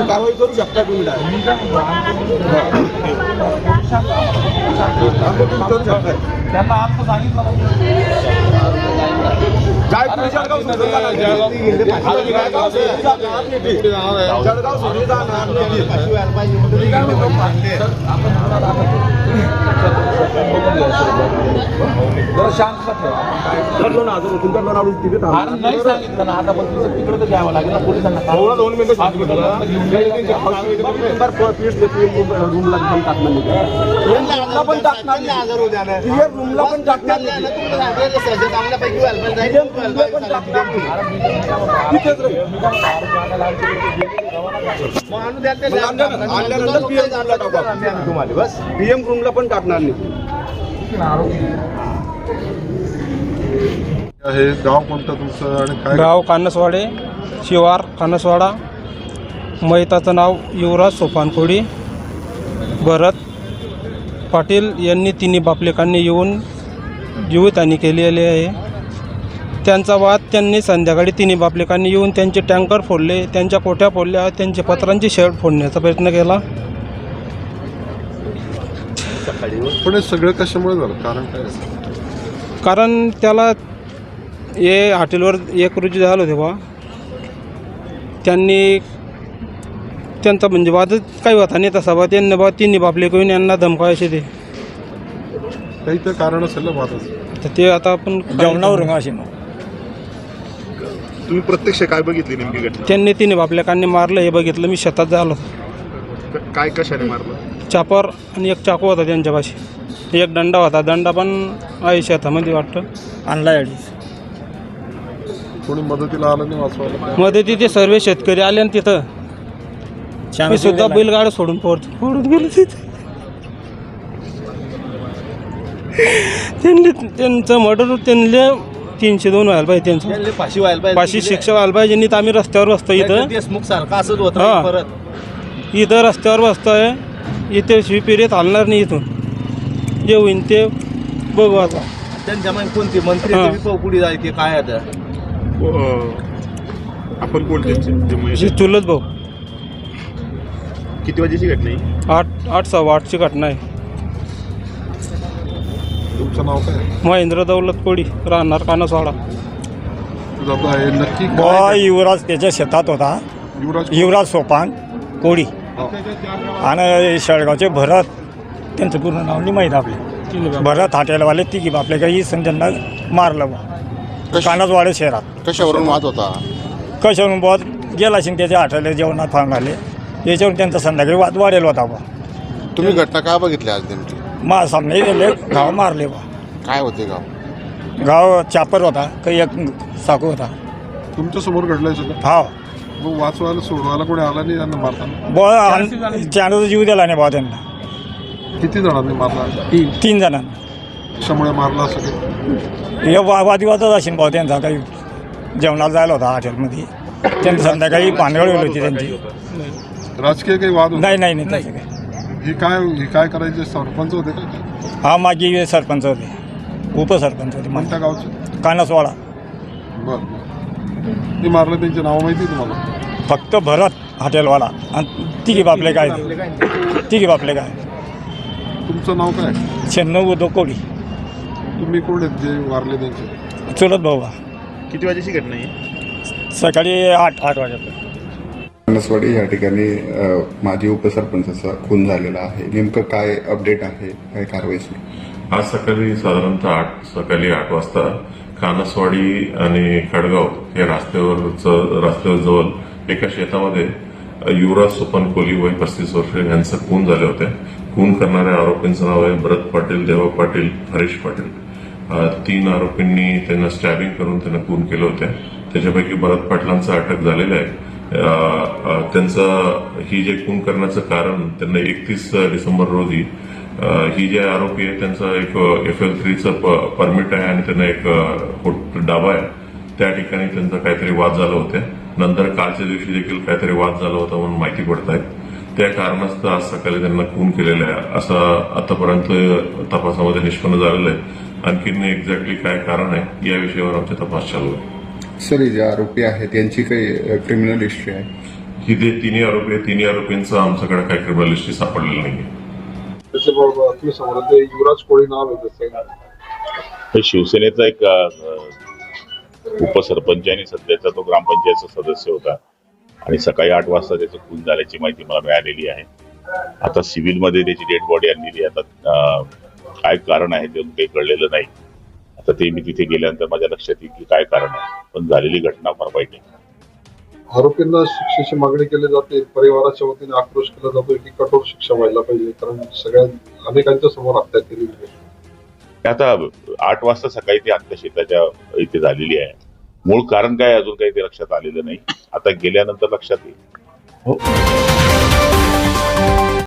कारवाई करू शकता तुम्ही त्यांना आता सांगितलं काय जळगाव जरा शांत ठेवा. नाही सांगितलं ना आता, पण तिकडे तर घ्यावं लागेल ना पोलिसांना. 2 मिनिटं पण टाकणार रूमला पण टाकणार पीएम रूमला पण टाकणार नाही. हे गाव कोणतं तुमचं आणि काय? गाव कानसवाडे, शिवार कानसवाडा. मैताचं नाव युवराज सोपानखोडी. भरत पाटील यांनी तिन्ही बापलेकांनी येऊन जीवितहानी केलेली आहे. त्यांचा वाद त्यांनी संध्याकाळी तिन्ही बापलेकांनी येऊन त्यांचे टँकर फोडले, त्यांच्या कोठ्या फोडल्या, त्यांचे पत्रांची शेड फोडण्याचा प्रयत्न केला. पण हे सगळं कशामुळे झालं, कारण काय? कारण त्याला हे हॉटेलवर 1 रोजी झालं होते बा. त्यांनी त्यांचा म्हणजे वादच काही होता नाही तसा बा. त्यांनी बा तिन्ही बापले करून यांना धमकायचे ते काही तर कारण असेल ना वादाचं. तर ते आता आपण जेवणावरून असे तुम्ही प्रत्यक्ष काय बघितली नेमकी घटना? त्यांनी तिन्ही बापलेकांनी मारलं हे बघितलं. मी शेतात झालो. काय कशाने मारलं? चापर आणि एक चाकू होता त्यांच्यापाशी. एक दंडा होता. दंडा पण आहे शेतामध्ये वाटतं. आणला कोणी मदतीला आलं नाही वाचवायला? मध्ये तिथे सर्व शेतकरी आले आणि तिथं मी सुद्धा बैलगाडा सोडून फोडून गेलो तिथे. त्यांनी त्यांचं मर्डर त्यांना 302 व्हायला पाहिजे. त्यांचं फाशी व्हायला पाहिजे. फाशी शिक्षा व्हायला पाहिजे. नाही तर आम्ही रस्त्यावर बसतो इथं. देशमुख सारखं असंच होतं हां. परत. इथं रस्त्यावर बसतोय. इथे शिपिरीत हलणार नाही. इथून जे होईन ते बघू आता. त्यांच्या मग कोणती मंत्री हां. पुढे जायचे काय आता? आपण कोण त्यांचे? चुलत भाऊ. किती वाजेची घटना आहे? 8:15ची घटना आहे. तुमचं नाव काय? महेंद्र दौलत कोडी, राहणार कानसवाडा. दादा हे नक्की बॉ काय? युवराज त्याच्या शेतात होता. युवराज सोपान कोडी. आणि शेळगावचे भरत, त्यांचं पूर्ण नाव नाही माहीत आपले. भरत हॉटेलवाले तिघी आपले काही त्यांना मारलं बा कानसवाडे शहरात. कशावरून वाद होता? कशावरून बॉ गेला असेल त्याच्या हॉटेल जेवणात फार्म आले. याच्यावरून त्यांचा संध्याकाळी वाद वाढेल होता बा. तुम्ही घटना काय बघितली आज नेमकी? सामने गेले गाव मारले बा. काय होते गाव? गाव चापर होता, काही एक साकू होता. तुमच्या समोर घडलंय सगळं? हा मग वाचवायला सोडवायला कोणी आला नाही त्यांना मारताना? बॉ चांदचा जीव दिला नाही बा त्यांना. किती जणांनी मारला? 3 जणांना. कशामुळे मारला असं काही? हे वादविवादच असेल भाऊ त्यांचा. काही जेवणाला जायला होता हॉटेलमध्ये. त्यांनी संध्याकाळी पानगळ होती त्यांची. राजकीय काही वाद होता? नाही नाही नाही तसं काही. हे काय करायचे? सरपंच होते का? हा मागे सरपंच होते, उपसरपंच होते. कोणत्या गावचे? कानसवाडा. बरं. ते मारलं त्यांचे नाव माहिती आहे तुम्हाला? फक्त भरत हॉटेलवाला आणि तिघी बापले काय. तुमचं नाव काय? 96 उदो कोडी. तुम्ही कोण आहेत जे वारले त्यांचे? चुलत भाऊ. किती वाजेची घटना आहे? सकाळी 8 वाजेपर्यंत. कानसवाडी या ठिकाणी माजी उपसरपंचाचा खून झालेला आहे. नेमकं काय अपडेट आहे, काय कारवाई सुरू? आज साधारणतः सकाळी 8 वाजता कानसवाडी आणि खडगाव या रस्त्यावर जवळ एका शेतामध्ये युवराज सोपान कोली वय 35 वर्ष यांचं खून झाले होते. खून करणाऱ्या आरोपींचं नाव आहे भरत पाटील, देवा पाटील, हरीश पाटील. 3 आरोपींनी त्यांना स्टॅबिंग करून त्यांना खून केलं होते. त्याच्यापैकी भरत पाटलांचं अटक झालेलं आहे. त्यांचं ही जे खून करण्याचं कारण त्यांना 31 डिसेंबर रोजी ही जे आरोपी आहे त्यांचा एक FL3चं परमिट आहे आणि त्यांना एक डाबा आहे. त्या ठिकाणी त्यांचा काहीतरी वाद झाला होते. नंतर कालच्या दिवशी देखील काहीतरी वाद झाला होता म्हणून माहिती पडत आहे. त्या कारणास्तव आज सकाळी त्यांना खून केलेला आहे असं आतापर्यंत तपासामध्ये निष्पन्न झालेलं आहे. आणखीन एक्झॅक्टली काय कारण आहे या विषयावर आमचा तपास चालू आहे. सर हे जे आरोपी आहेत यांची काही क्रिमिनल हिस्ट्री आहे? की ते तिन्ही आरोपी आहेत, तिन्ही आरोपींचं आमच्याकडे काही क्रिमिनल हिस्ट्री सापडलेलं नाही. तुम्ही समोर ते युवराज कोळी नाव आहे त्याचं. हे शिवसेनेचा एक उपसरपंच आणि सध्याचा तो ग्रामपंचायतचा सदस्य होता आणि सकाळी 8 वाजता त्याचं खून झाल्याची माहिती मला मिळालेली आहे. आता सिव्हिलमध्ये त्याची डेड बॉडी आणलेली आहे. आता काय कारण आहे ते काही कळलेलं नाही. आता ते मी तिथे गेल्यानंतर माझ्या लक्षात येईल की काय कारण आहे, पण झालेली घटना फार वाईट आहे. आरोपींना शिक्षेची मागणी केली जाते, परिवाराच्या वतीने आक्रोश केला जातोय की कठोर शिक्षा व्हायला पाहिजे, कारण सगळ्या अनेकांच्या समोर हत्या केली आहे. आता 8 वाजता सकाळी ती हत्या शेताच्या इथे झालेली आहे. मूळ कारण काय अजून काही ते लक्षात आलेलं नाही. आता गेल्यानंतर लक्षात येईल.